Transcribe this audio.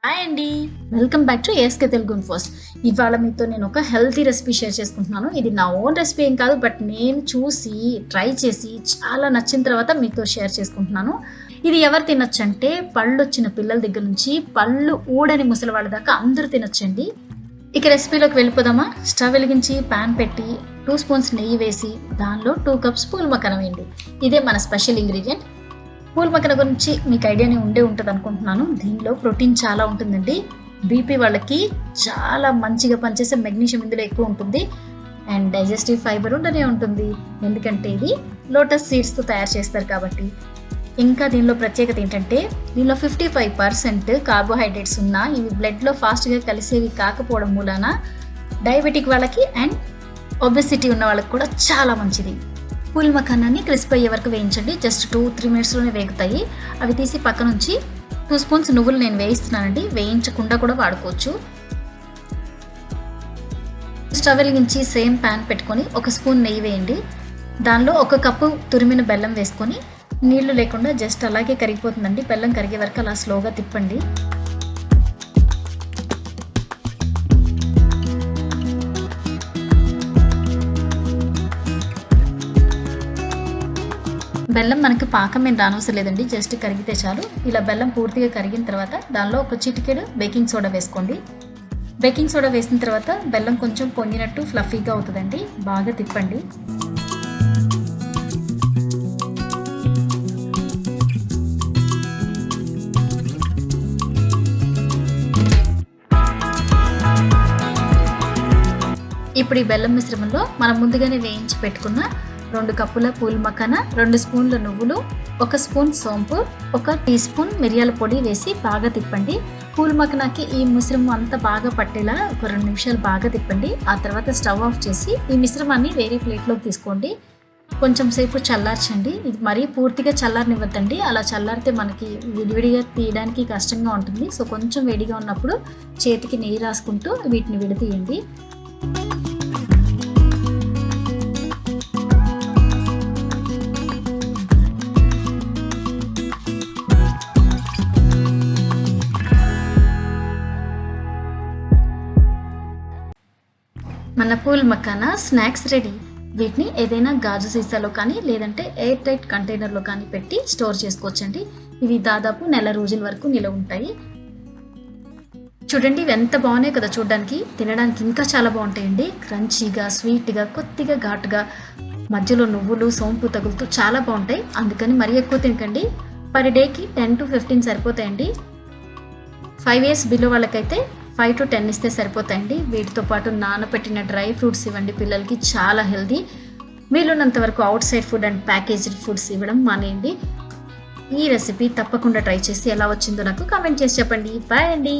Hi అండి, welcome back to ASK Telugu infos. ఇవాళ మీతో నేను ఒక హెల్తీ రెసిపీ షేర్ చేసుకుంటున్నాను. ఇది నా ఓన్ రెసిపీ ఏం కాదు, బట్ నేను చూసి ట్రై చేసి చాలా నచ్చిన తర్వాత మీతో షేర్ చేసుకుంటున్నాను. ఇది ఎవరు తినొచ్చు అంటే పళ్ళు వచ్చిన పిల్లల దగ్గర నుంచి పళ్ళు ఊడని ముసలి వాళ్ళ దాకా అందరూ తినొచ్చండి. ఇక రెసిపీలోకి వెళ్ళిపోదామా. స్టవ్ వెలిగించి ప్యాన్ పెట్టి 2 స్పూన్స్ నెయ్యి వేసి దానిలో 2 కప్స్ పూల్ మక్కన వేయండి. ఇదే మన స్పెషల్ ఇంగ్రీడియంట్. పూల్ మక్కన గురించి మీకు ఐడియానే ఉంటుంది అనుకుంటున్నాను. దీనిలో ప్రోటీన్ చాలా ఉంటుందండి. బీపీ వాళ్ళకి చాలా మంచిగా పనిచేసే మెగ్నీషియం ఇందులో ఎక్కువ ఉంటుంది. అండ్ డైజెస్టివ్ ఫైబర్ ఉండనే ఉంటుంది, ఎందుకంటే ఇది లోటస్ సీడ్స్తో తయారు చేస్తారు కాబట్టి. ఇంకా దీనిలో ప్రత్యేకత ఏంటంటే దీనిలో 55% కార్బోహైడ్రేట్స్ ఉన్నా ఇవి బ్లడ్లో ఫాస్ట్గా కలిసేవి కాకపోవడం మూలాన డయాబెటిక్ వాళ్ళకి అండ్ ఒబెసిటీ ఉన్న వాళ్ళకి కూడా చాలా మంచిది. పూల్ మఖానాన్ని క్రిస్ప్ అయ్యే వరకు వేయించండి. జస్ట్ 2-3 మినిట్స్లోనే వేగుతాయి. అవి తీసి పక్క నుంచి 2 స్పూన్స్ నువ్వులు నేను వేయిస్తున్నానండి. వేయించకుండా కూడా వాడుకోవచ్చు. స్టవ్ వెలిగించి సేమ్ ప్యాన్ పెట్టుకొని 1 స్పూన్ నెయ్యి వేయండి. దానిలో 1 కప్పు తురిమిన బెల్లం వేసుకొని నీళ్లు లేకుండా జస్ట్ అలాగే కరిగిపోతుందండి. బెల్లం కరిగే వరకు అలా స్లోగా తిప్పండి. బెల్లం మనకి పాకం మీద రానవసరం లేదండి, జస్ట్ కరిగితే చాలు. ఇలా బెల్లం పూర్తిగా కరిగిన తర్వాత దానిలో 1 చిటికెడు బేకింగ్ సోడా వేసుకోండి. బేకింగ్ సోడా వేసిన తర్వాత బెల్లం కొంచెం పొంగినట్టు ఫ్లఫీగా అవుతుందండి. బాగా తిప్పండి. ఇప్పుడు ఈ బెల్లం మిశ్రమంలో మనం ముందుగానే వేయించి పెట్టుకున్న 2 కప్పుల పూల్ మఖానా, 2 స్పూన్ల నువ్వులు, 1 స్పూన్ సోంపు, 1 టీ స్పూన్ మిరియాల పొడి వేసి బాగా తిప్పండి. పూల్ మఖానాకి ఈ మిశ్రమం అంతా బాగా పట్టేలా ఒక 2 నిమిషాలు బాగా తిప్పండి. ఆ తర్వాత స్టవ్ ఆఫ్ చేసి ఈ మిశ్రమాన్ని వేరే ప్లేట్లోకి తీసుకోండి. కొంచెం సేపు చల్లార్చండి. ఇది మరీ పూర్తిగా చల్లారనివ్వద్దండి. అలా చల్లారితే మనకి విడివిడిగా తీయడానికి కష్టంగా ఉంటుంది. సో కొంచెం వేడిగా ఉన్నప్పుడు చేతికి నెయ్యి రాసుకుంటూ వీటిని విడతీయండి. మన పూల్ మఖానా స్నాక్స్ రెడీ. వీటిని ఏదైనా గాజు సీసాలో కానీ లేదంటే ఎయిర్ టైట్ కంటైనర్లో కానీ పెట్టి స్టోర్ చేసుకోవచ్చండి. ఇవి దాదాపు 1 నెల రోజుల వరకు నిలవ ఉంటాయి. చూడండి ఇవి ఎంత బాగున్నాయి కదా చూడడానికి. తినడానికి ఇంకా చాలా బాగుంటాయండి. క్రంచీగా, స్వీట్గా, కొద్దిగా ఘాటుగా, మధ్యలో నువ్వులు సోంపు తగులుతూ చాలా బాగుంటాయి. అందుకని మరీ ఎక్కువ తినకండి. పర్ డేకి 10 to 15 సరిపోతాయండి. 5 years బిలో వాళ్ళకైతే 5 to 10 ఇస్తే సరిపోతాయండి. వీటితో పాటు నానబెట్టిన డ్రై ఫ్రూట్స్ ఇవ్వండి, పిల్లలకి చాలా హెల్దీ. వీలున్నంత వరకు out side food and packaged foods ఇవ్వడం మానేయండి. ఈ రెసిపీ తప్పకుండా ట్రై చేసి ఎలా వచ్చిందో నాకు కామెంట్ చేసి చెప్పండి. బాయ్ అండి.